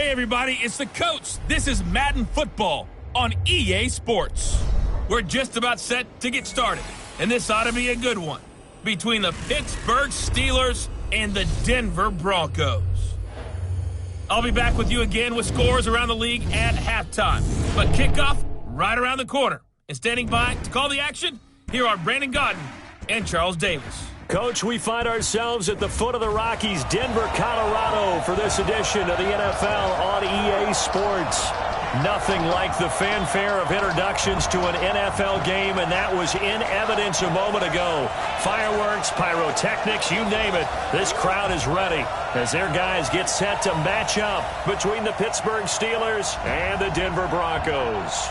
Hey everybody, it's the coach. This is Madden Football on EA Sports. We're just about set to get started, and this ought to be a good one between the Pittsburgh Steelers and the Denver Broncos. I'll be back with you again with scores around the league at halftime, but kickoff right around the corner. And standing by to call the action, here are Brandon Godden and Charles Davis. Coach, we find ourselves at the foot of the Rockies, Denver, Colorado, for this edition of the NFL on EA Sports. Nothing like the fanfare of introductions to an NFL game, and that was in evidence a moment ago. Fireworks, pyrotechnics, you name it. This crowd is ready as their guys get set to match up between the Pittsburgh Steelers and the Denver Broncos.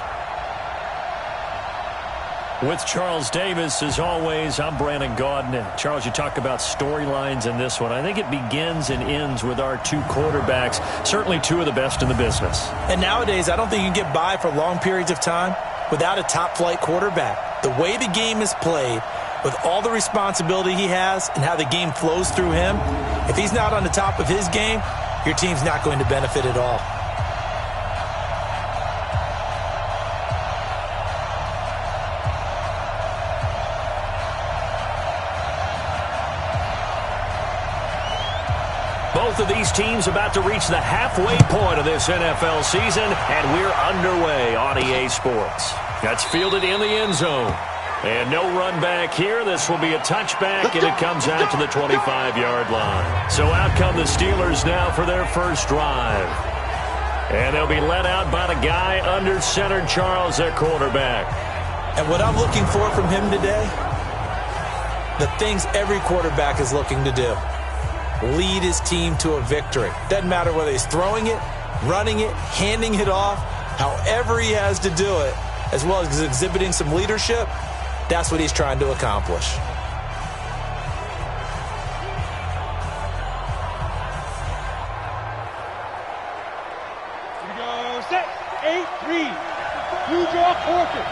With Charles Davis, as always, I'm Brandon Gaudin. Charles, you talk about storylines in this one. I think it begins and ends with our two quarterbacks, certainly two of the best in the business. And nowadays, I don't think you can get by for long periods of time without a top-flight quarterback. The way the game is played, with all the responsibility he has and how the game flows through him, if he's not on the top of his game, your team's not going to benefit at all. Both of these teams about to reach the halfway point of this NFL season, and we're underway on EA Sports. That's fielded in the end zone. And no run back here. This will be a touchback, and it comes out to the 25-yard line. So out come the Steelers now for their first drive. And they'll be led out by the guy under center, Charles, their quarterback. And what I'm looking for from him today, the things every quarterback is looking to do. Lead his team to a victory. Doesn't matter whether he's throwing it, running it, handing it off, however he has to do it, as well as exhibiting some leadership, that's what he's trying to accomplish. Here we go, set, 8-3. You draw quarter.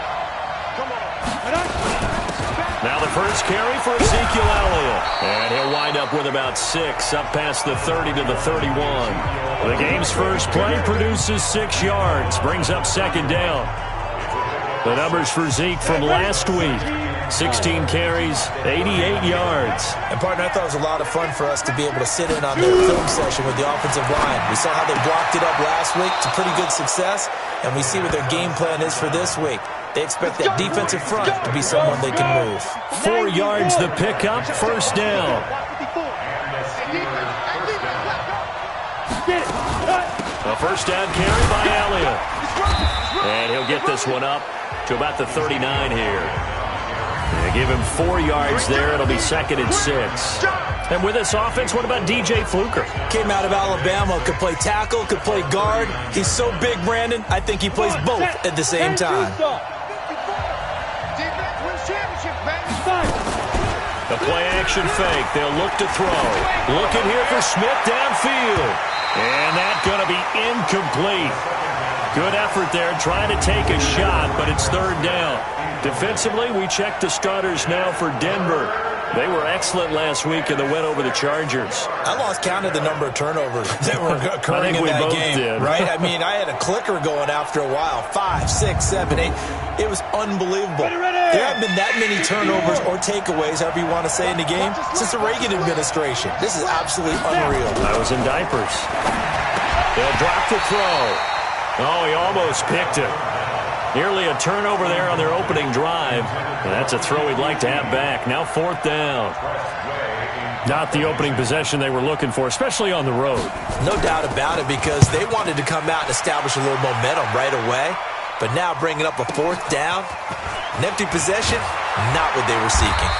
Come on. Now the first carry for Ezekiel Elliott. And he'll wind up with about 6, up past the 30 to the 31. The game's first play produces 6 yards, brings up second down. The numbers for Zeke from last week: 16 carries, 88 yards. And, partner, I thought it was a lot of fun for us to be able to sit in on their film session with the offensive line. We saw how they blocked it up last week to pretty good success, and we see what their game plan is for this week. They expect that defensive front to be someone they can move. 4 yards the pickup, first down. A first down carry by Elliott. And he'll get this one up to about the 39 here. They give him 4 yards there. It'll be second and 6. And with this offense, what about DJ Fluker? Came out of Alabama, could play tackle, could play guard. He's so big, Brandon, I think he plays both at the same time. The play-action fake. They'll look to throw. Looking here for Smith downfield. And that's going to be incomplete. Good effort there, trying to take a shot, but it's third down. Defensively, we check the starters now for Denver. They were excellent last week in the win over the Chargers. I lost count of the number of turnovers that were occurring in that game, right? I mean, I had a clicker going after a while. 5, 6, 7, 8. It was unbelievable. There haven't been that many turnovers or takeaways, however you want to say, in the game since the Reagan administration. This is absolutely unreal. I was in diapers. They'll drop the throw. Oh, he almost picked it. Nearly a turnover there on their opening drive. And that's a throw he'd like to have back. Now fourth down. Not the opening possession they were looking for, especially on the road. No doubt about it, because they wanted to come out and establish a little momentum right away. But now bringing up a fourth down, an empty possession, not what they were seeking.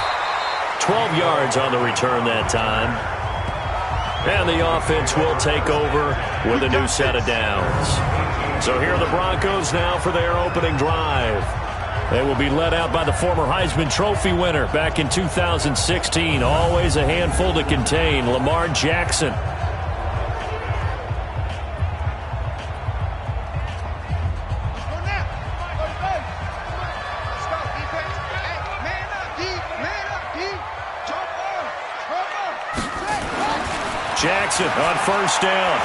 12 yards on the return that time. And the offense will take over with a new set of downs. So here are the Broncos now for their opening drive. They will be led out by the former Heisman Trophy winner back in 2016. Always a handful to contain, Lamar Jackson. Jackson on first down.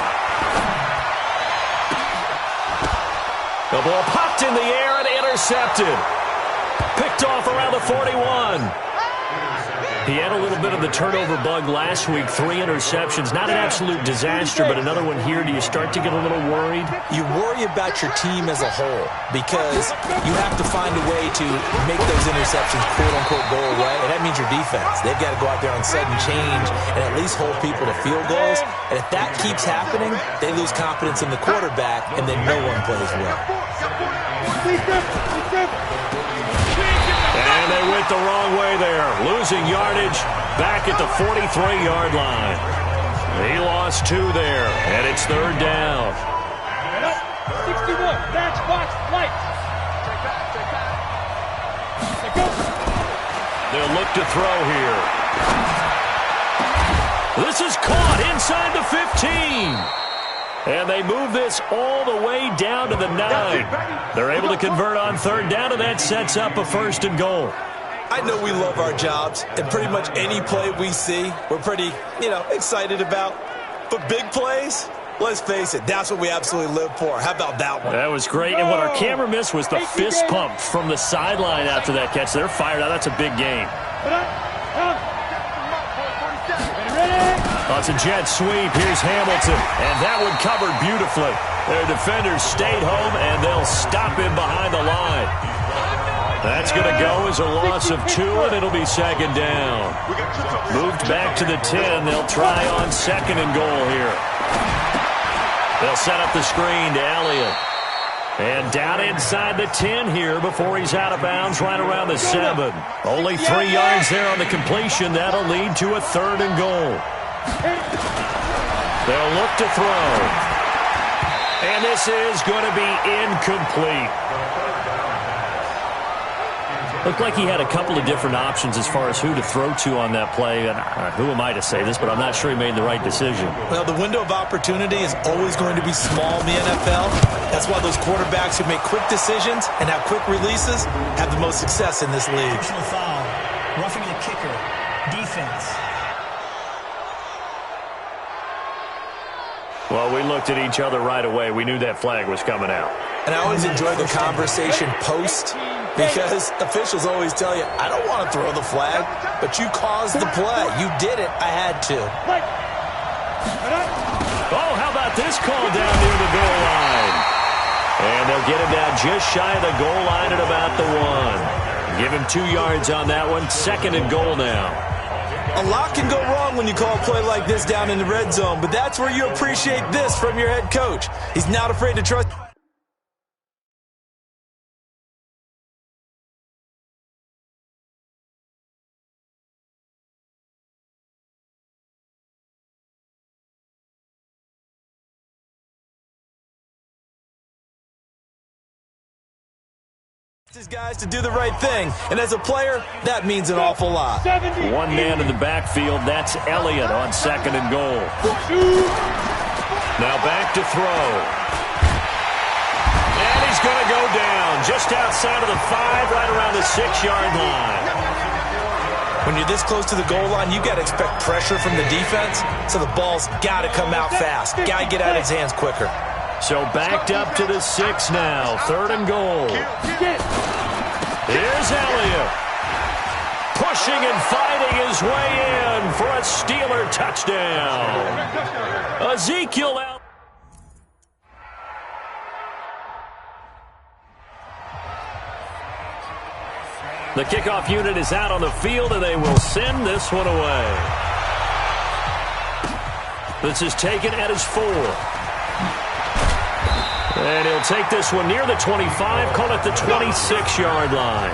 The ball popped in the air and intercepted. Picked off around the 41. He had a little bit of the turnover bug last week, 3 interceptions. Not an absolute disaster, but another one here. Do you start to get a little worried? You worry about your team as a whole because you have to find a way to make those interceptions quote-unquote go away, and that means your defense. They've got to go out there on sudden change and at least hold people to field goals, and if that keeps happening, they lose confidence in the quarterback, and then no one plays well. And they went the wrong way there, losing yardage back at the 43-yard line. He lost 2 there, and it's 3rd down. 61, matchbox lights. They'll look to throw here. This is caught inside the 15. And they move this all the way down to the 9. They're able to convert on 3rd down, and that sets up a 1st and goal. I know we love our jobs, and pretty much any play we see, we're pretty, excited about. But big plays, let's face it, that's what we absolutely live for. How about that one? That was great, and what our camera missed was the fist pump from the sideline after that catch. They're fired out. That's a big game. Oh, it's a jet sweep. Here's Hamilton, and that one covered beautifully. Their defenders stayed home, and they'll stop him behind the line. That's going to go as a loss of 2, and it'll be 2nd down. Moved back to the 10. They'll try on 2nd and goal here. They'll set up the screen to Elliott. And down inside the 10 here before he's out of bounds right around the 7. Only 3 yards there on the completion. That'll lead to a 3rd and goal. They'll look to throw. And this is going to be incomplete. Looked like he had a couple of different options as far as who to throw to on that play. And who am I to say this, but I'm not sure he made the right decision. Well, the window of opportunity is always going to be small in the NFL. That's why those quarterbacks who make quick decisions and have quick releases have the most success in this league. Personal foul, roughing the kicker, defense. Well, we looked at each other right away. We knew that flag was coming out. And I always enjoy the conversation post because officials always tell you, I don't want to throw the flag, but you caused the play. You did it. I had to. Oh, how about this call down near the goal line? And they'll get him down just shy of the goal line at about the 1. Give him 2 yards on that one. 2nd and goal now. A lot can go wrong when you call a play like this down in the red zone, but that's where you appreciate this from your head coach. He's not afraid to trust. His guys to do the right thing, and as a player, that means an awful lot. 1 man in the backfield. That's Elliott on 2nd and goal. Now back to throw. And he's going to go down just outside of the 5, right around the 6-yard line. When you're this close to the goal line, you got to expect pressure from the defense, so the ball's got to come out fast. Got to get out of his hands quicker. So backed up to the 6 now. 3rd and goal. Here's Elliott. Pushing and fighting his way in for a Steeler touchdown. Ezekiel out. The kickoff unit is out on the field, and they will send this one away. This is taken at his 4. And he'll take this one near the 25, call it the 26-yard line.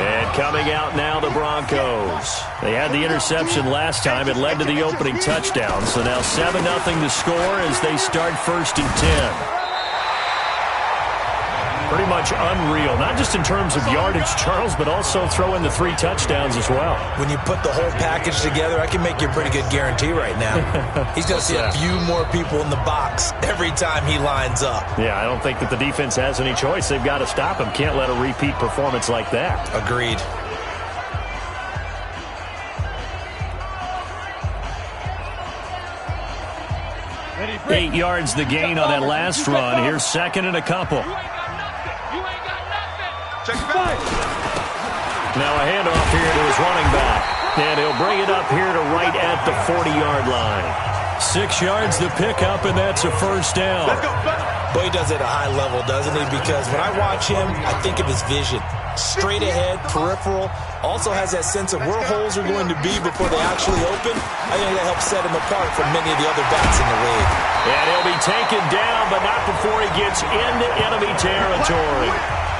And coming out now, the Broncos. They had the interception last time. It led to the opening touchdown. So now 7-0 to score as they start 1st and 10. Pretty much unreal, not just in terms of yardage, Charles, but also throw in the 3 touchdowns as well. When you put the whole package together, I can make you a pretty good guarantee right now. He's going to see a few more people in the box every time he lines up. Yeah, I don't think that the defense has any choice. They've got to stop him. Can't let a repeat performance like that. Agreed. 8 yards the gain on that last run. Here's second and a couple. Now a handoff here to his running back. And he'll bring it up here to right at the 40-yard line. 6 yards the pickup, and that's a first down. Boy, he does it at a high level, doesn't he? Because when I watch him, I think of his vision. Straight ahead, peripheral. Also has that sense of where holes are going to be before they actually open. I think that helps set him apart from many of the other backs in the league. And he'll be taken down, but not before he gets into enemy territory.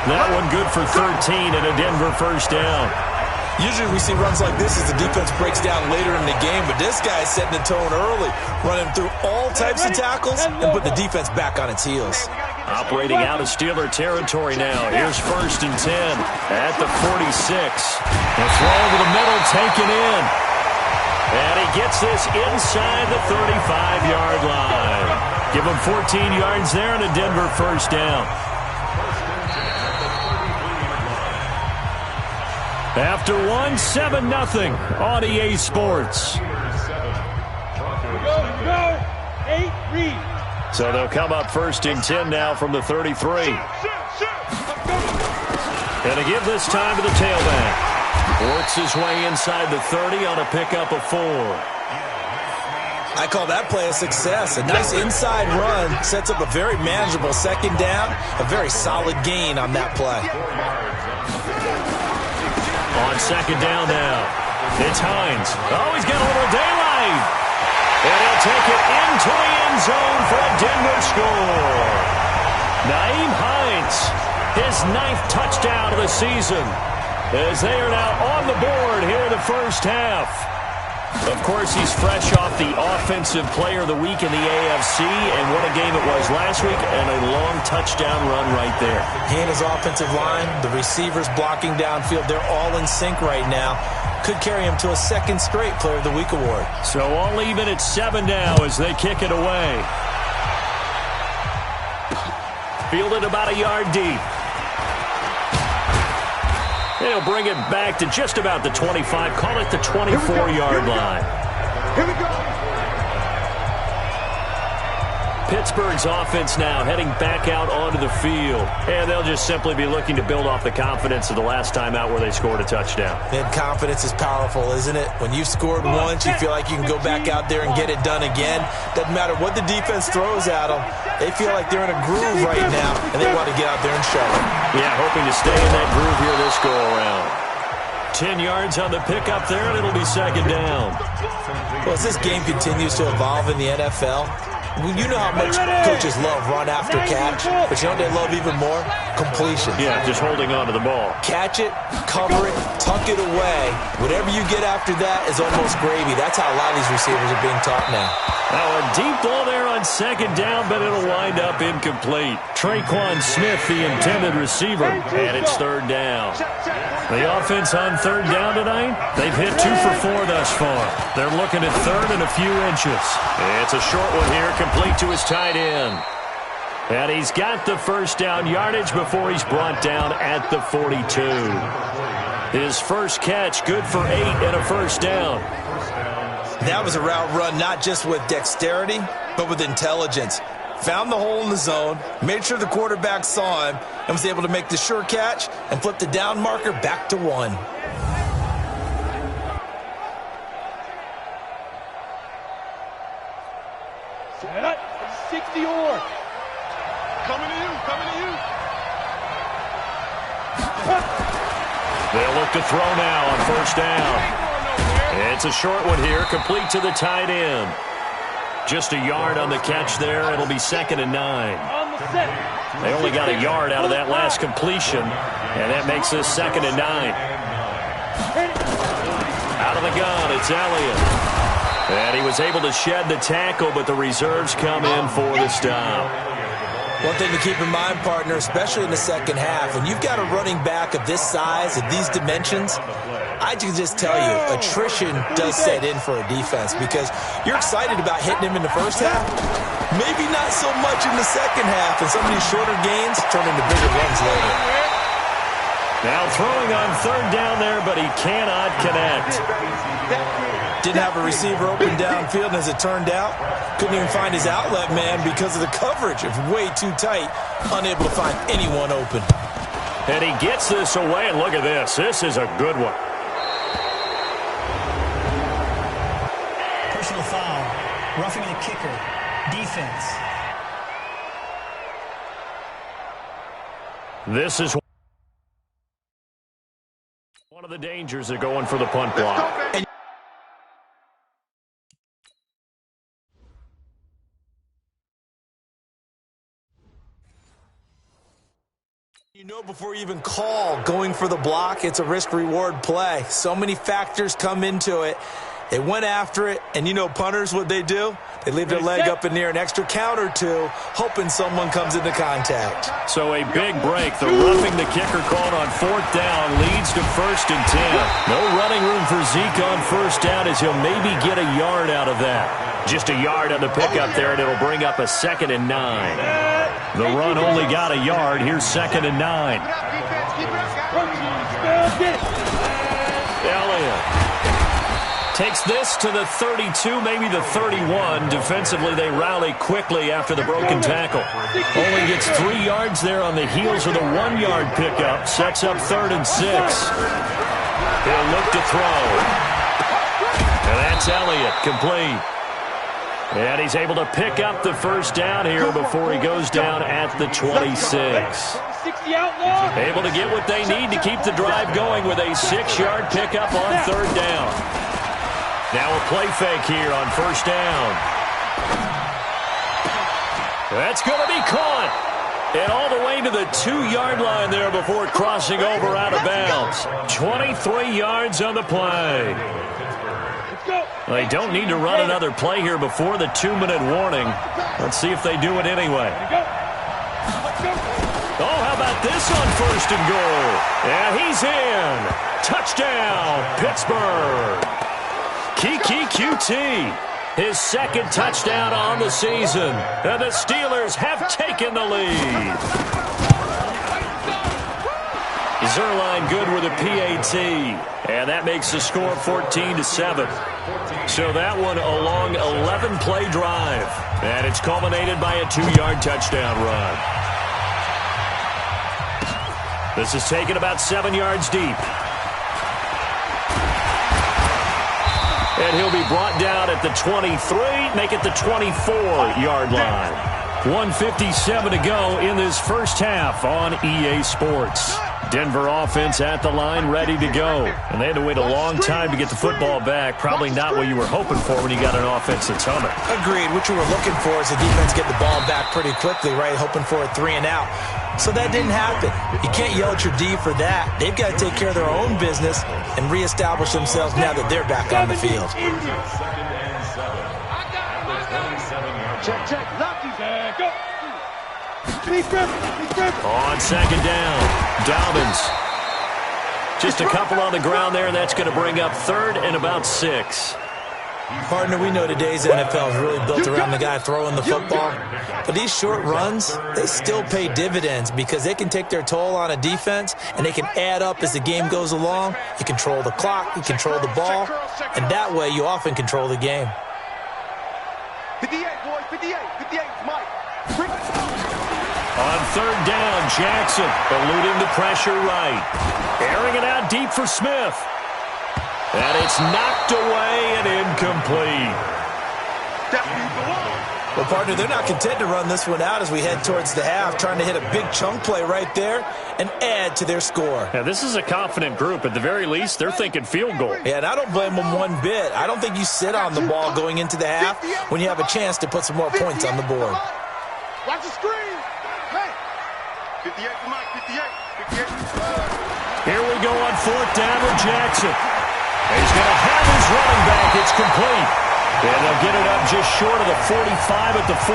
That one good for 13 and a Denver first down. Usually we see runs like this as the defense breaks down later in the game, but this guy is setting the tone early, running through all types of tackles and put the defense back on its heels. Operating out of Steeler territory now. Here's first and 10 at the 46. The throw to the middle taken in. And he gets this inside the 35-yard line. Give him 14 yards there and a Denver first down. After 7-0 on EA Sports. Go. 8, read. So they'll come up first and 10 now from the 33. And to give this time to the tailback. Works his way inside the 30 on a pickup of 4. I call that play a success. A nice inside run sets up a very manageable second down. A very solid gain on that play. On second down now, it's Hines. Oh, he's got a little daylight. And he'll take it into the end zone for a Denver score. Nyheim Hines, his 9th touchdown of the season, as they are now on the board here in the first half. Of course, he's fresh off the Offensive Player of the Week in the AFC, and what a game it was last week, and a long touchdown run right there. He and his offensive line, the receivers blocking downfield, they're all in sync right now. Could carry him to a second straight Player of the Week award. So all even at 7 now as they kick it away. Fielded about a yard deep. They'll bring it back to just about the 25. Call it the 24-yard line. Here we go. Pittsburgh's offense now heading back out onto the field. And they'll just simply be looking to build off the confidence of the last time out where they scored a touchdown. And confidence is powerful, isn't it? When you've scored once, you feel like you can go back out there and get it done again. Doesn't matter what the defense throws at them. They feel like they're in a groove right now, and they want to get out there and show it. Yeah, hoping to stay in that groove here this go-around. 10 yards on the pickup there, and it'll be second down. Well, as this game continues to evolve in the NFL, you know how much coaches love run after catch, but you know what they love even more? Completion. Yeah, just holding on to the ball. Catch it, cover it, tuck it away. Whatever you get after that is almost gravy. That's how a lot of these receivers are being taught now. Now a deep ball there on second down, but it'll wind up incomplete. Traquan Smith, the intended receiver, and it's third down. The offense on third down tonight, they've hit 2 for 4 thus far. They're looking at third and a few inches. It's a short one here, complete to his tight end. And he's got the first down yardage before he's brought down at the 42. His first catch, good for 8 and a first down. That was a route run not just with dexterity, but with intelligence. Found the hole in the zone, made sure the quarterback saw him, and was able to make the sure catch and flip the down marker back to 1. Set up. 60 or. Coming to you. They'll look to throw now on first down. It's a short one here, complete to the tight end. Just a yard on the catch there. It'll be second and 9. On the set. They only got a yard out of that last completion, and that makes this second and 9. Out of the gun, it's Elliott. And he was able to shed the tackle, but the reserves come in for the stop. One thing to keep in mind, partner, especially in the second half, when you've got a running back of this size, of these dimensions, I can just tell you, attrition does set in for a defense because you're excited about hitting him in the first half. Maybe not so much in the second half, and some of these shorter gains turn into bigger runs later. Now throwing on third down there, but he cannot connect. Didn't have a receiver open downfield, and as it turned out, couldn't even find his outlet man because of the coverage. It was way too tight, unable to find anyone open. And he gets this away, and look at this. This is a good one. Personal foul. Roughing the kicker. Defense. This is one of the dangers of going for the punt block. You know before you even call going for the block, it's a risk-reward play. So many factors come into it. They went after it, and you know punters, what they do? They leave their leg up in the air an extra count or two, hoping someone comes into contact. So a big break. The roughing the kicker called on 4th down leads to 1st and 10. No running room for Zeke on 1st down as he'll maybe get a yard out of that. Just a yard on the pickup there, and it'll bring up a 2nd and 9. The run only got a yard. Here's 2nd and 9. Elliott takes this to the 32, maybe the 31. Defensively, they rally quickly after the broken tackle. Only gets 3 yards there on the heels of the 1-yard pickup. Sets up 3rd and 6. He'll look to throw. And that's Elliott, complete. And he's able to pick up the 1st down here before he goes down at the 26. Able to get what they need to keep the drive going with a 6-yard pickup on 3rd down. Now a play fake here on 1st down. That's going to be caught. And all the way to the 2-yard line there before crossing over out of bounds. 23 yards on the play. They don't need to run another play here before the 2-minute warning. Let's see if they do it anyway. Oh, how about this on 1st and goal? And he's in. Touchdown, Pittsburgh. Kiki QT, his 2nd touchdown on the season. And the Steelers have taken the lead. Zerline good with a PAT. And that makes the score 14-7. So that one a long 11-play drive. And it's culminated by a 2-yard touchdown run. This is taken about 7 yards deep. And he'll be brought down at the 23, make it the 24-yard line. 1:57 to go in this first half on EA Sports. Denver offense at the line, ready to go. And they had to wait a long time to get the football back. Probably not what you were hoping for when you got an offense that's humming. Agreed. What you were looking for is the defense get the ball back pretty quickly, right? Hoping for a 3 and out. So that didn't happen. You can't yell at your D for that. They've got to take care of their own business and reestablish themselves now that they're back on the field. Check. Lefty there. Go. On 2nd down, Dobbins. Just a couple on the ground there, and that's going to bring up 3rd and about 6. Partner, we know today's NFL is really built around the guy throwing the football. But these short runs, they still pay dividends because they can take their toll on a defense, and they can add up as the game goes along. You control the clock, you control the ball, and that way you often control the game. 58, boys, 58, Mike. On 3rd down, Jackson eluding the pressure right. Airing it out deep for Smith. And it's knocked away and incomplete. Well, partner, they're not content to run this one out as we head towards the half, trying to hit a big chunk play right there and add to their score. Now, this is a confident group. At the very least, they're thinking field goal. Yeah, and I don't blame them one bit. I don't think you sit on the ball going into the half when you have a chance to put some more points on the board. Watch the screen. Hey. 58 for Mike, 58. Here we go on 4th down with Jackson. He's going to have his running back. It's complete. And they'll get it up just short of the 45 at the 44.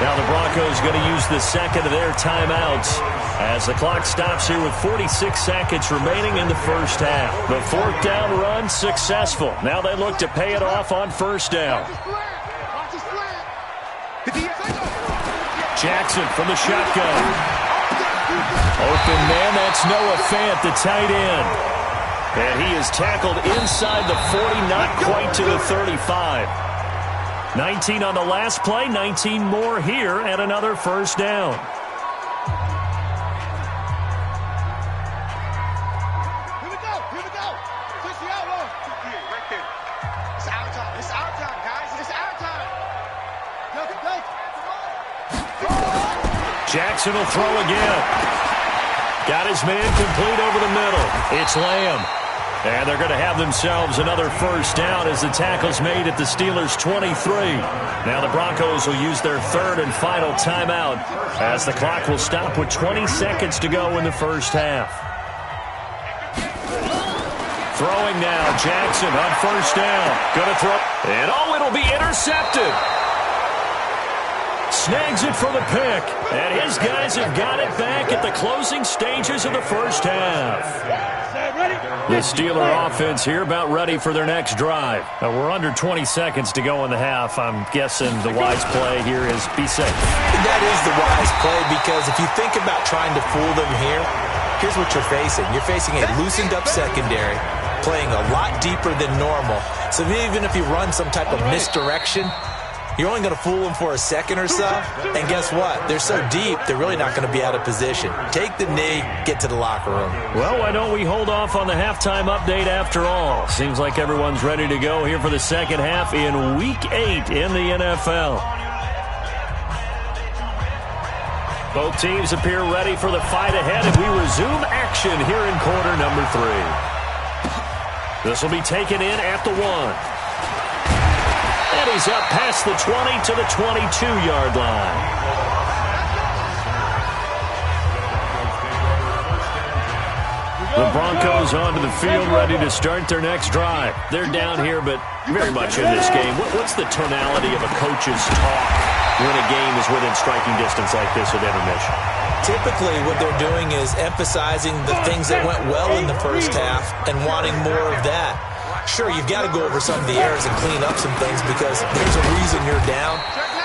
Now the Broncos going to use the 2nd of their timeouts as the clock stops here with 46 seconds remaining in the first half. The 4th down run successful. Now they look to pay it off on 1st down. Jackson from the shotgun. Open man, that's Noah Fant, the tight end. And he is tackled inside the 40, not quite to the 35. 19 on the last play, 19 more here, and another first down. Here we go. Push the outlaw. Right there. It's our time. It's our time, guys. It's our time. Jackson will throw again. Got his man complete over the middle. It's Lamb. And they're going to have themselves another first down as the tackle's made at the Steelers' 23. Now the Broncos will use their third and final timeout as the clock will stop with 20 seconds to go in the first half. Throwing now, Jackson on first down. Going to throw. And it'll be intercepted. Snags it for the pick. And his guys have got it back at the closing stages of the first half. The Steeler offense here about ready for their next drive. We're under 20 seconds to go in the half. I'm guessing the wise play here is be safe. That is the wise play because if you think about trying to fool them here, here's what you're facing. You're facing a loosened up secondary, playing a lot deeper than normal. So even if you run some type of misdirection, you're only going to fool them for a second or so. And guess what? They're so deep, they're really not going to be out of position. Take the knee, get to the locker room. Well, why don't we hold off on the halftime update after all? Seems like everyone's ready to go here for the second half in Week 8 in the NFL. Both teams appear ready for the fight ahead, and we resume action here in quarter number 3. This will be taken in at the 1. And he's up past the 20 to the 22-yard line. The Broncos onto the field ready to start their next drive. They're down here, but very much in this game. What's the tonality of a coach's talk when a game is within striking distance like this at intermission? Typically, what they're doing is emphasizing the things that went well in the first half and wanting more of that. Sure, you've got to go over some of the errors and clean up some things because there's a reason you're down.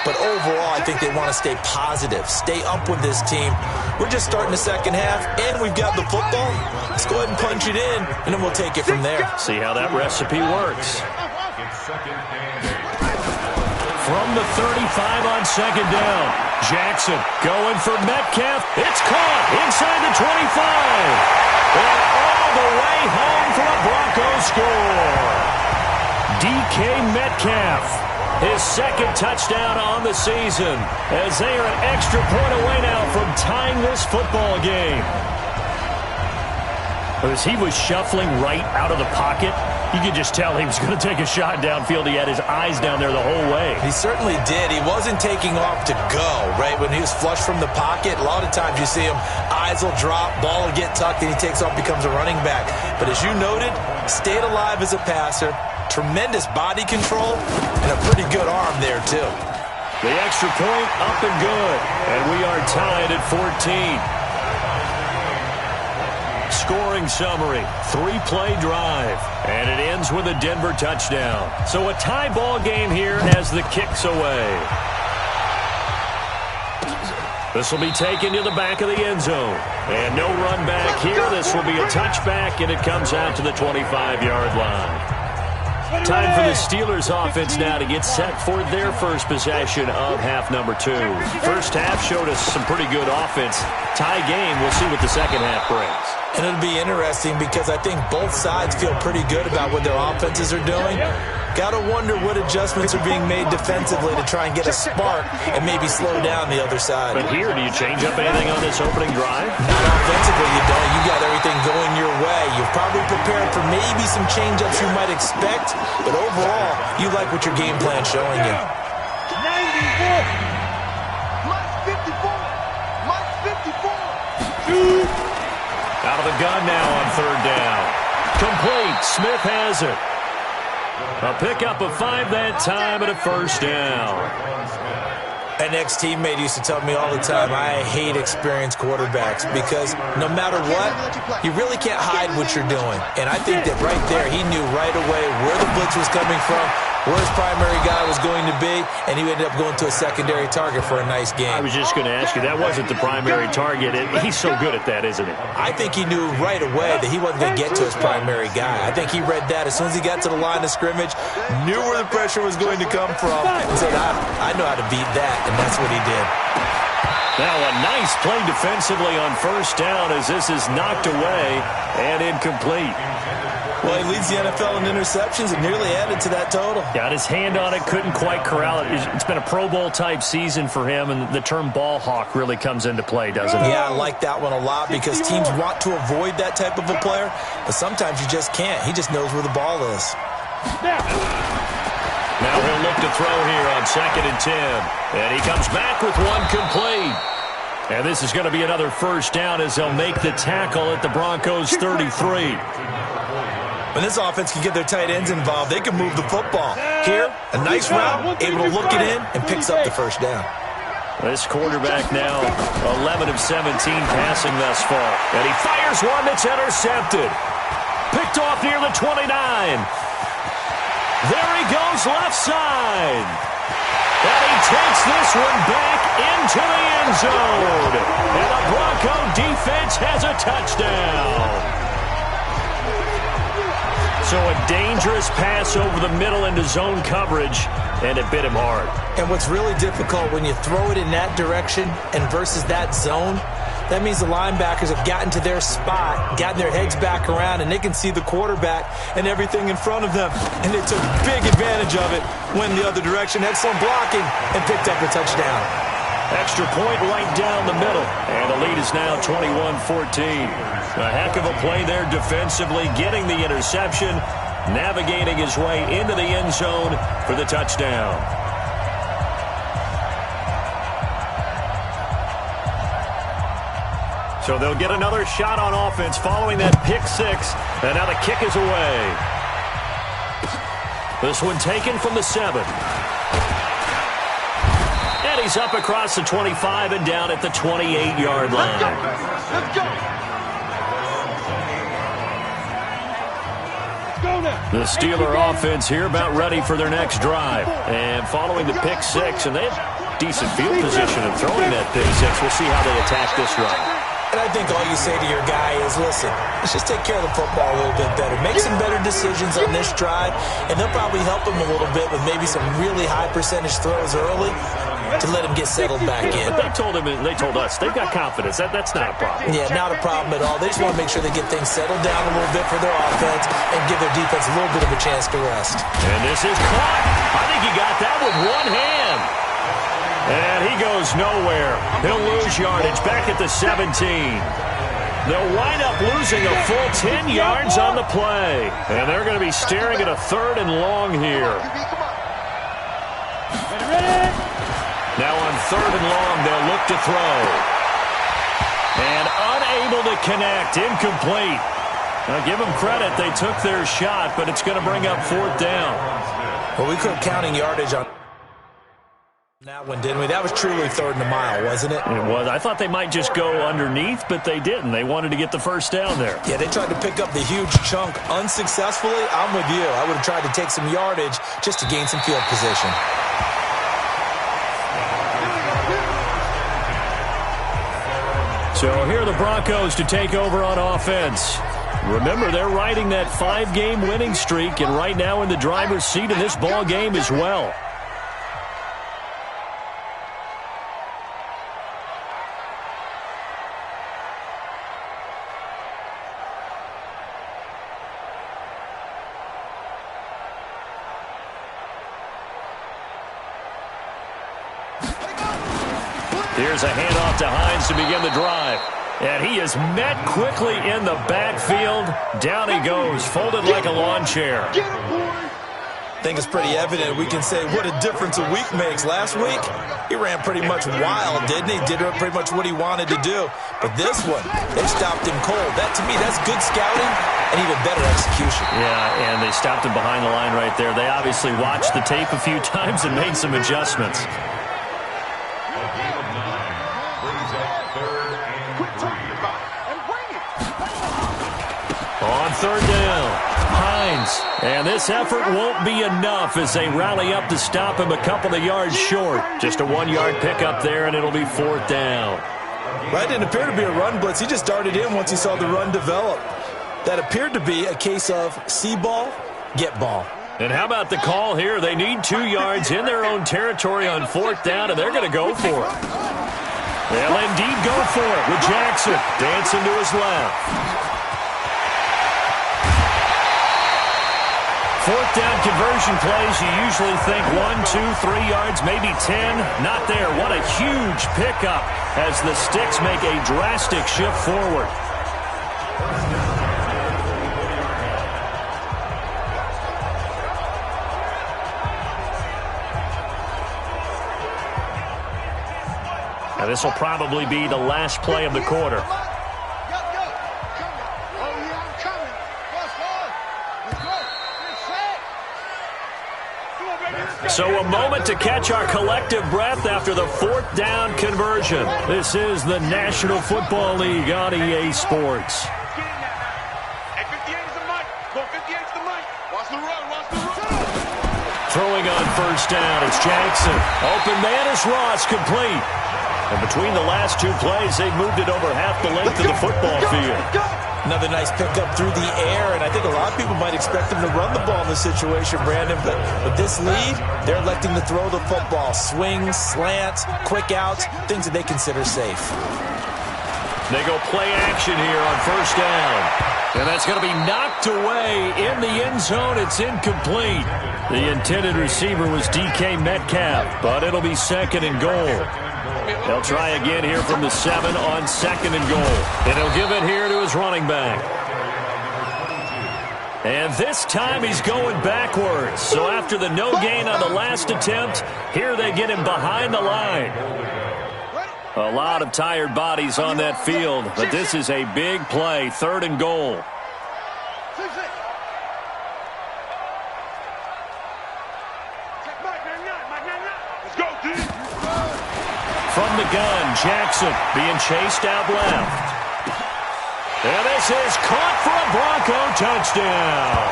But overall, I think they want to stay positive, stay up with this team. We're just starting the second half, and we've got the football. Let's go ahead and punch it in, and then we'll take it from there. See how that recipe works. From the 35 on second down, Jackson going for Metcalf. It's caught inside the 25. And all the way home for a Broncos score. DK Metcalf, his second touchdown on the season, as they are an extra point away now from tying this football game. As he was shuffling right out of the pocket, you could just tell he was going to take a shot downfield. He had his eyes down there the whole way. He certainly did. He wasn't taking off to go, right? When he was flush from the pocket, a lot of times you see him, eyes will drop, ball will get tucked, and he takes off, becomes a running back. But as you noted, stayed alive as a passer, tremendous body control, and a pretty good arm there, too. The extra point up and good, and we are tied at 14. Scoring summary, 3-play drive, and it ends with a Denver touchdown. So a tie ball game here as the kick's away. This will be taken to the back of the end zone. And no run back here. This will be a touchback, and it comes out to the 25-yard line. Time for the Steelers offense now to get set for their first possession of half number 2. First half showed us some pretty good offense. Tie game, we'll see what the second half brings. And it'll be interesting because I think both sides feel pretty good about what their offenses are doing. Got to wonder what adjustments are being made defensively to try and get a spark and maybe slow down the other side. But here, do you change up anything on this opening drive? Not offensively, you don't. You got everything going your way. You've probably prepared for maybe some change-ups you might expect, but overall, you like what your game plan's showing you. 94. Mike 54. Mike 54. Out of the gun now on third down. Complete. Smith has it. A pickup of 5 that time and a first down. An ex-teammate used to tell me all the time, I hate experienced quarterbacks because no matter what, you really can't hide what you're doing. And I think that right there, he knew right away where the blitz was coming from, where his primary guy was going to be, and he ended up going to a secondary target for a nice game. I was just going to ask you, that wasn't the primary target. He's so good at that, isn't he? I think he knew right away that he wasn't going to get to his primary guy. I think he read that as soon as he got to the line of scrimmage, knew where the pressure was going to come from, and said, I know how to beat that, and that's what he did. Now a nice play defensively on first down as this is knocked away and incomplete. Well, he leads the NFL in interceptions and nearly added to that total. Got his hand on it, couldn't quite corral it. It's been a Pro Bowl-type season for him, and the term ball hawk really comes into play, doesn't it? Yeah, I like that one a lot because teams want to avoid that type of a player, but sometimes you just can't. He just knows where the ball is. Now he'll look to throw here on 2nd and 10. And he comes back with one complete. And this is going to be another first down as they'll make the tackle at the Broncos' 33. When this offense can get their tight ends involved, they can move the football. Here, a nice route, able to look it in, and picks up the first down. This quarterback now 11 of 17 passing thus far. And he fires one that's intercepted. Picked off near the 29. There he goes left side. And he takes this one back into the end zone. And the Bronco defense has a touchdown. So a dangerous pass over the middle into zone coverage, and it bit him hard. And what's really difficult when you throw it in that direction and versus that zone, that means the linebackers have gotten to their spot, gotten their heads back around, and they can see the quarterback and everything in front of them. And they took big advantage of it when the other direction had some blocking and picked up a touchdown. Extra point right down the middle. And the lead is now 21-14. A heck of a play there defensively, getting the interception, navigating his way into the end zone for the touchdown. So they'll get another shot on offense following that pick six. And now the kick is away. This one taken from the 7. And he's up across the 25 and down at the 28-yard line. Let's go. The Steeler offense here about ready for their next drive. And following the pick six, and they have decent field position in throwing that pick six. We'll see how they attack this drive. And I think all you say to your guy is, listen, let's just take care of the football a little bit better. Make some better decisions on this drive, and they'll probably help him a little bit with maybe some really high percentage throws early to let him get settled back in. But they told us they've got confidence. That's not a problem. Yeah, not a problem at all. They just want to make sure they get things settled down a little bit for their offense and give their defense a little bit of a chance to rest. And this is caught. I think he got that with one hand. And he goes nowhere. He'll lose yardage back at the 17. They'll wind up losing a full 10 yards on the play. And they're going to be staring at a 3rd and long here. Now on 3rd and long, they'll look to throw. And unable to connect. Incomplete. Now give them credit. They took their shot, but it's going to bring up 4th down. Well, we quit counting yardage on that one, didn't we? That was truly 3rd and a mile, wasn't it? It was. I thought they might just go underneath, but they didn't. They wanted to get the first down there. Yeah, they tried to pick up the huge chunk unsuccessfully. I'm with you. I would have tried to take some yardage just to gain some field position. So here are the Broncos to take over on offense. Remember, they're riding that 5-game winning streak, and right now in the driver's seat in this ball game as well. Here's a handoff to Hines to begin the drive. And he is met quickly in the backfield. Down he goes, folded like a lawn chair. I think it's pretty evident. We can say what a difference a week makes. Last week, he ran pretty much wild, didn't he? Did pretty much what he wanted to do. But this one, they stopped him cold. That, to me, that's good scouting and even better execution. Yeah, and they stopped him behind the line right there. They obviously watched the tape a few times and made some adjustments. On 3rd down, Hines And this effort won't be enough as they rally up to stop him a couple of yards short. Just a 1-yard pickup there, and it'll be 4th down. That didn't appear to be a run blitz. He just darted in once he saw the run develop. That appeared to be a case of see ball, get ball. And how about the call here? They need 2 yards in their own territory on 4th down, and they're going to go for it. They'll indeed go for it with Jackson dancing to his left. 4th down conversion plays, you usually think 1, 2, 3 yards, maybe 10. Not there. What a huge pickup as the Sticks make a drastic shift forward. Now this will probably be the last play of the quarter. So a moment to catch our collective breath after the 4th down conversion. This is the National Football League on EA Sports. Throwing on 1st down, it's Jackson. Open man is Ross, complete. And between the last 2 plays, they've moved it over half the length of the football field. Another nice pickup through the air, and I think a lot of people might expect them to run the ball in this situation, Brandon, but with this lead, they're electing to throw the football. Swings, slants, quick outs, things that they consider safe. They go play action here on 1st down. And that's going to be knocked away in the end zone. It's incomplete. The intended receiver was DK Metcalf, but it'll be 2nd and goal. They'll try again here from the 7 on 2nd and goal. And he'll give it here to his running back. And this time he's going backwards. So after the no gain on the last attempt, here they get him behind the line. A lot of tired bodies on that field, but this is a big play, 3rd and goal. From the gun, Jackson being chased out left. And this is caught for a Bronco touchdown.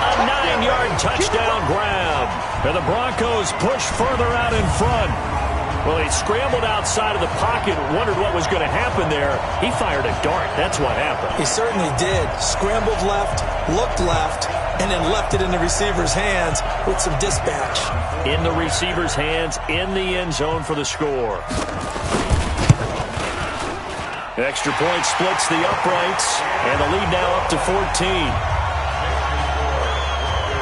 A 9-yard touchdown grab. And the Broncos push further out in front. Well, he scrambled outside of the pocket, wondered what was going to happen there. He fired a dart. That's what happened. He certainly did. Scrambled left, looked left, and then left it in the receiver's hands with some dispatch. In the receiver's hands, in the end zone for the score. Extra point splits the uprights, and the lead now up to 14.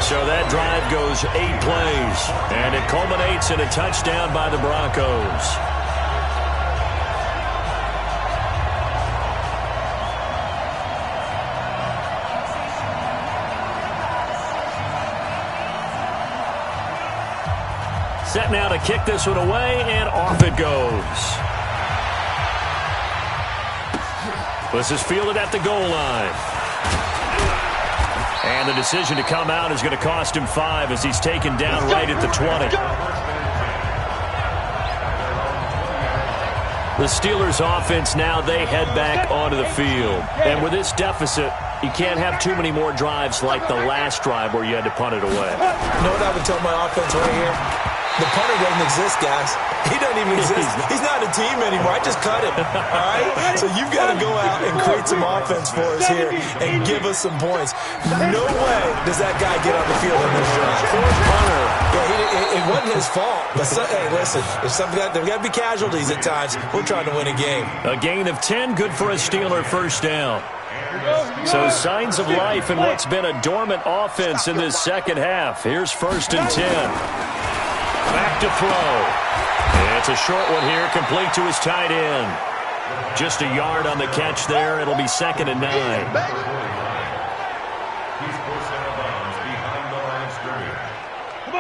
So that drive goes 8 plays, and it culminates in a touchdown by the Broncos. Set now to kick this one away, and off it goes. This is fielded at the goal line. And the decision to come out is going to cost him 5 as he's taken down right at the 20. The Steelers' offense now, they head back onto the field. And with this deficit, you can't have too many more drives like the last drive where you had to punt it away. You know what I would tell my offense right here? The punter doesn't exist, guys. He doesn't even exist. He's not a team anymore. I just cut him. All right? So you've got to go out and create some offense for us here and give us some points. No way does that guy get on the field in this drive. Poor punter. Yeah, it wasn't his fault. But hey, listen, there's got to be casualties at times. We're trying to win a game. A gain of 10, good for a Steeler first down. So signs of life in what's been a dormant offense in this second half. Here's 1st and 10. Back to throw. It's a short one here, complete to his tight end. Just a yard on the catch there. It'll be 2nd and 9.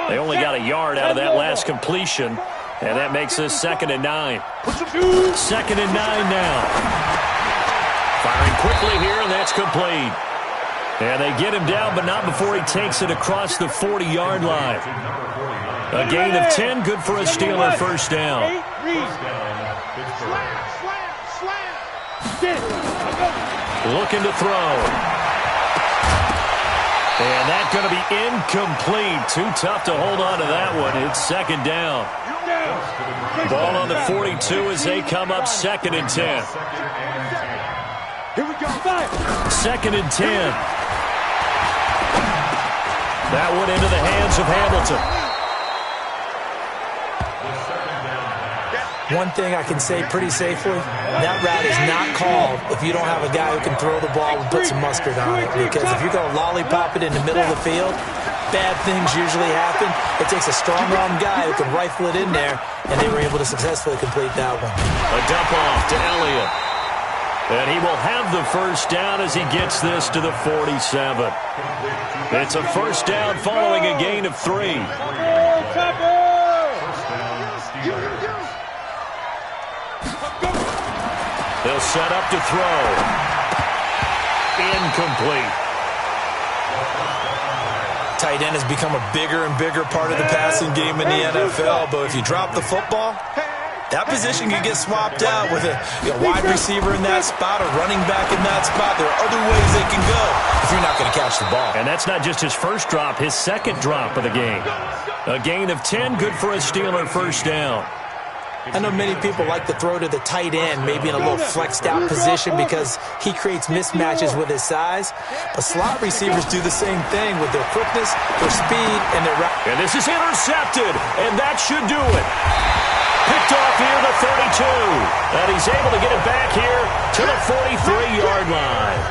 They only got a yard out of that last completion, and that makes this 2nd and 9. 2nd and 9 now. Firing quickly here, and that's complete. And they get him down, but not before he takes it across the 40-yard line. A gain of 10, good for a Steeler first down. Looking to throw. And that's going to be incomplete. Too tough to hold on to that one. It's second down. Ball on the 42 as they come up 2nd and 10. Here we go. 2nd and 10. That one into the hands of Hamilton. One thing I can say pretty safely, that route is not called if you don't have a guy who can throw the ball and put some mustard on it. Because if you're going to lollipop it in the middle of the field, bad things usually happen. It takes a strong-arm guy who can rifle it in there, and they were able to successfully complete that one. A dump off to Elliott. And he will have the first down as he gets this to the 47. It's a first down following a gain of 3. They'll set up to throw. Incomplete. Tight end has become a bigger and bigger part of the passing game in the NFL, but if you drop the football, that position can get swapped out with a wide receiver in that spot, a running back in that spot. There are other ways they can go if you're not going to catch the ball. And that's not just his first drop, his second drop of the game. A gain of 10, good for a Steeler first down. I know many people like to throw to the tight end, maybe in a little flexed out position because he creates mismatches with his size. But slot receivers do the same thing with their quickness, their speed, and their route. And this is intercepted, and that should do it. Picked off here the 32. And he's able to get it back here to the 43-yard line.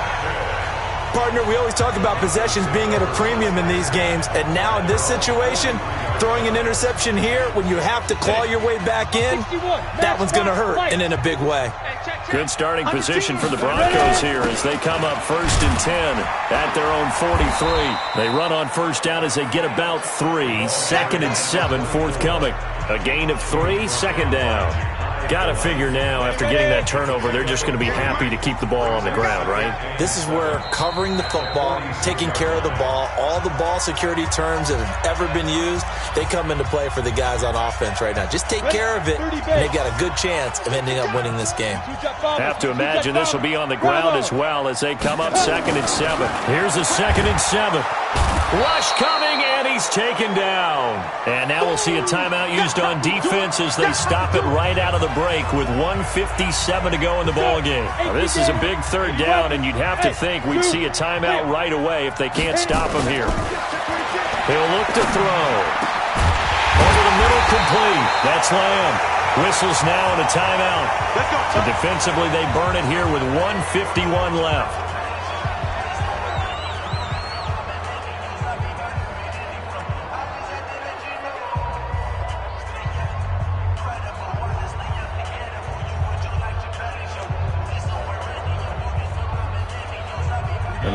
Partner, we always talk about possessions being at a premium in these games, and now in this situation, throwing an interception here when you have to claw your way back in, that one's going to hurt, and in a big way. Good starting position for the Broncos here as they come up 1st and 10 at their own 43. They run on first down as they get about 3. 2nd and 7 forthcoming. A gain of 3, second down. Got to figure now, after getting that turnover, they're just going to be happy to keep the ball on the ground, right? This is where covering the football, taking care of the ball, all the ball security terms that have ever been used, they come into play for the guys on offense right now. Just take care of it, and they've got a good chance of ending up winning this game. Have to imagine this will be on the ground as well as they come up 2nd and 7. Here's a 2nd and 7. Rush coming, and he's taken down. And now we'll see a timeout used on defense as they stop it right out of the break with 1:57 to go in the ballgame. Now, this is a big third down, and you'd have to think we'd see a timeout right away if they can't stop him here. He'll look to throw. Over the middle, complete. That's Lamb. Whistles now and a timeout. So defensively, they burn it here with 1:51 left.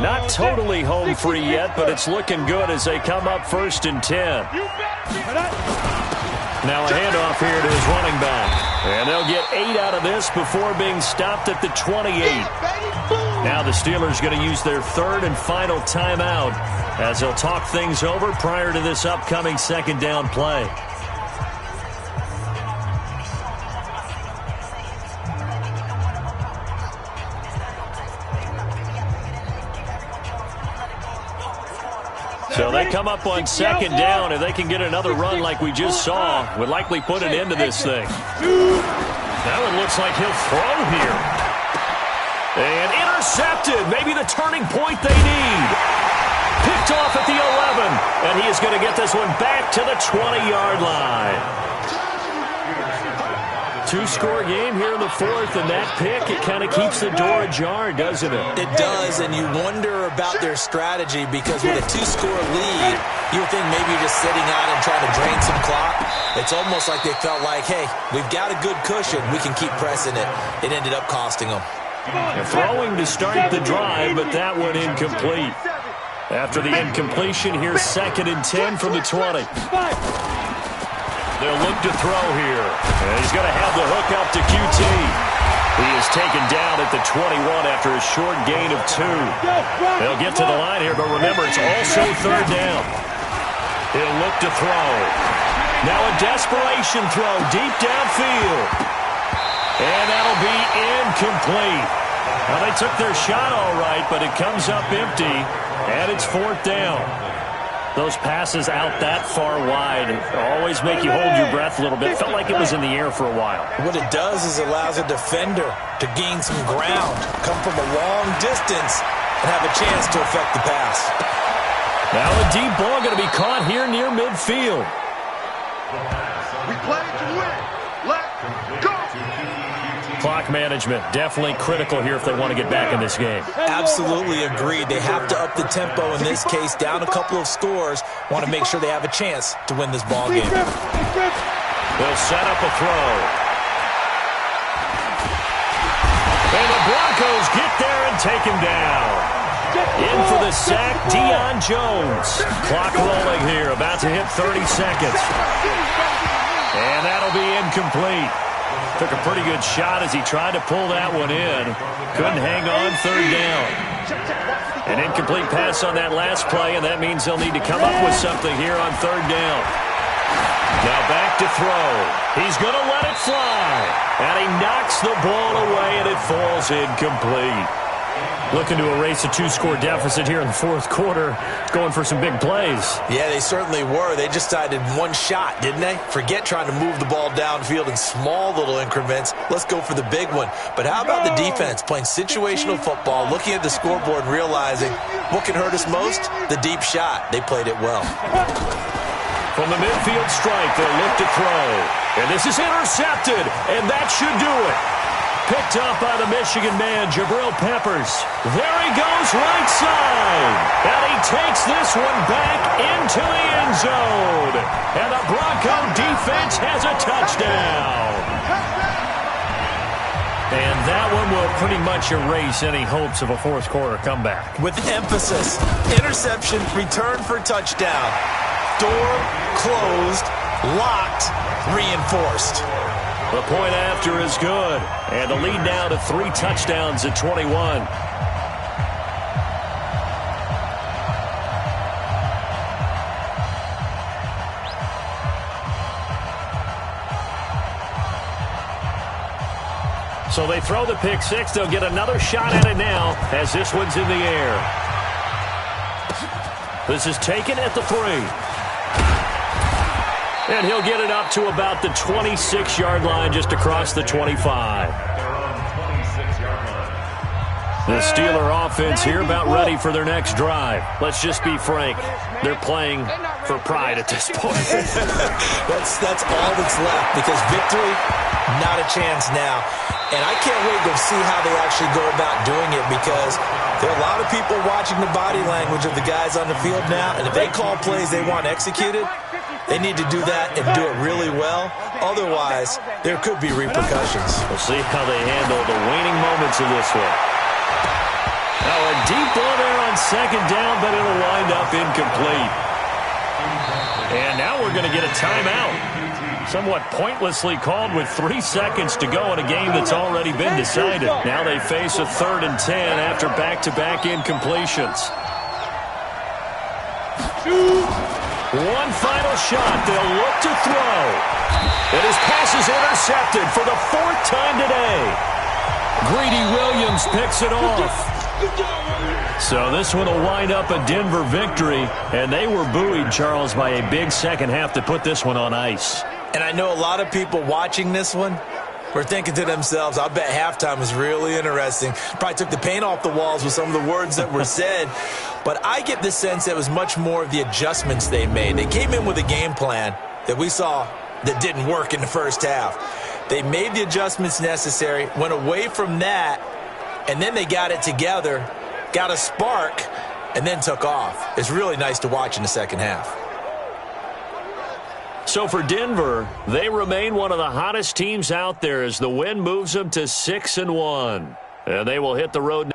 Not totally home free yet, but it's looking good as they come up 1st and 10. Now a handoff here to his running back. And they'll get 8 out of this before being stopped at the 28. Now the Steelers going to use their 3rd and final timeout as they'll talk things over prior to this upcoming second down play. So they come up on 2nd down. If they can get another run like we just saw, would likely put an end to this thing. Now it looks like he'll throw here. And intercepted. Maybe the turning point they need. Picked off at the 11. And he is going to get this one back to the 20-yard line. 2-score game here in the 4th, and that pick, it kind of keeps the door ajar, doesn't it? It does, and you wonder about their strategy because with a 2-score lead, you would think maybe you're just sitting out and trying to drain some clock. It's almost like they felt like, hey, we've got a good cushion. We can keep pressing it. It ended up costing them. Throwing to start the drive, but that one incomplete. After the incompletion, here's 2nd and 10 from the 20. They'll look to throw here. And he's going to have the hook up to QT. He is taken down at the 21 after a short gain of 2. They'll get to the line here, but remember, it's also 3rd down. He'll look to throw. Now a desperation throw deep downfield. And that'll be incomplete. Now, they took their shot all right, but it comes up empty. And it's 4th down. Those passes out that far wide always make you hold your breath a little bit. Felt like it was in the air for a while. What it does is allows a defender to gain some ground, come from a long distance, and have a chance to affect the pass. Now a deep ball going to be caught here near midfield. We play to win. Let's go. Clock management, definitely critical here if they want to get back in this game. Absolutely agreed. They have to up the tempo in this case, down a couple of scores. Want to make sure they have a chance to win this ball game. They'll set up a throw. And the Broncos get there and take him down. In for the sack, Deion Jones. Clock rolling here, about to hit 30 seconds. And that'll be incomplete. Took a pretty good shot as he tried to pull that one in. Couldn't hang on, 3rd down. An incomplete pass on that last play, and that means they'll need to come up with something here on 3rd down. Now back to throw. He's going to let it fly. And he knocks the ball away, and it falls incomplete. Looking to erase a 2-score deficit here in the 4th quarter. Going for some big plays. Yeah, they certainly were. They just decided one shot, didn't they? Forget trying to move the ball downfield in small little increments. Let's go for the big one. But how about the defense playing situational football, looking at the scoreboard and realizing what can hurt us most? The deep shot. They played it well. From the midfield strike, they'll look to throw. And this is intercepted, and that should do it. Picked up by the Michigan man, Jabril Peppers. There he goes, right side. And he takes this one back into the end zone. And the Bronco defense has a touchdown. And that one will pretty much erase any hopes of a 4th quarter comeback. With emphasis, interception, return for touchdown. Door closed, locked, reinforced. The point after is good. And the lead now to 3 touchdowns at 21. So they throw the pick 6. They'll get another shot at it now as this one's in the air. This is taken at the 3. And he'll get it up to about the 26-yard line, just across the 25. The Steeler offense here about ready for their next drive. Let's just be frank. They're playing for pride at this point. That's all that's left, because victory, not a chance now. And I can't wait to see how they actually go about doing it, because there are a lot of people watching the body language of the guys on the field now, and if they call plays they want executed, they need to do that and do it really well. Otherwise, there could be repercussions. We'll see how they handle the waning moments of this one. Now a deep ball there on 2nd down, but it'll wind up incomplete. And now we're going to get a timeout. Somewhat pointlessly called with 3 seconds to go in a game that's already been decided. Now they face a 3rd and 10 after back-to-back incompletions. One final shot. They'll look to throw. And his pass is intercepted for the 4th time today. Greedy Williams picks it off. So this one will wind up a Denver victory. And they were buoyed, Charles, by a big second half to put this one on ice. And I know a lot of people watching this one were thinking to themselves, I bet halftime was really interesting. Probably took the paint off the walls with some of the words that were said. But I get the sense that it was much more of the adjustments they made. They came in with a game plan that we saw that didn't work in the first half. They made the adjustments necessary, went away from that, and then they got it together, got a spark, and then took off. It's really nice to watch in the second half. So for Denver, they remain one of the hottest teams out there as the win moves them to 6-1. And they will hit the road.